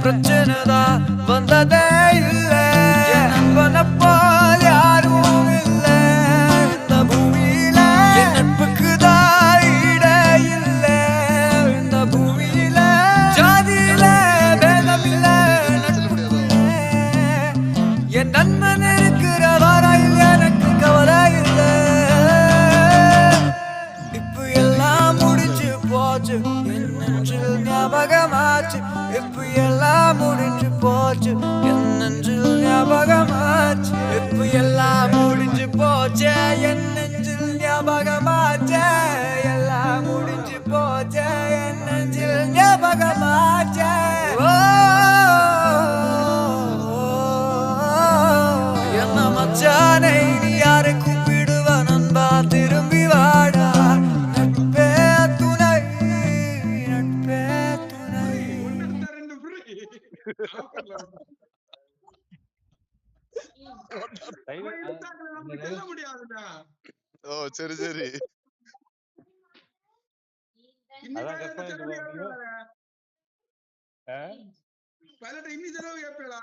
பிரச்சனைதான் வந்ததே இல்ல. என் நண்பனை போல் யாரும் இல்ல இந்த பூமியில. என் நட்புக்குதான் ஈடே இல்ல இந்த பூமியில. ஜாதியில பேதம் இல்ல நட்புக்குள்ள. என் நண்பன் இருக்கிற வரையில் எனக்கு கவலை இல்ல. இப்ப எல்லாம் முடிஞ்சு போச்சு என் நெஞ்சில் ஞாபகமாச்சு. இப்ப எல்லாம் முடிஞ்சு போச்சு என் நெஞ்சில் ஞாபகமாச்சு. இப்ப எல்லாம் முடிஞ்சு போச்சு என் நெஞ்சில் ஞாபகமாச்சு. எல்லாம் முடிஞ்சு போச்சு என் நெஞ்சில் ஞாபகமாச்சு. என்ன மச்சானை நீ யாரை கூப்பிடுவ நண்பா திரும்பி வாடா. நட்பே துணை நட்பே துணை. ஓ சரி சரி. இன்னி தடவை கேட்பேடா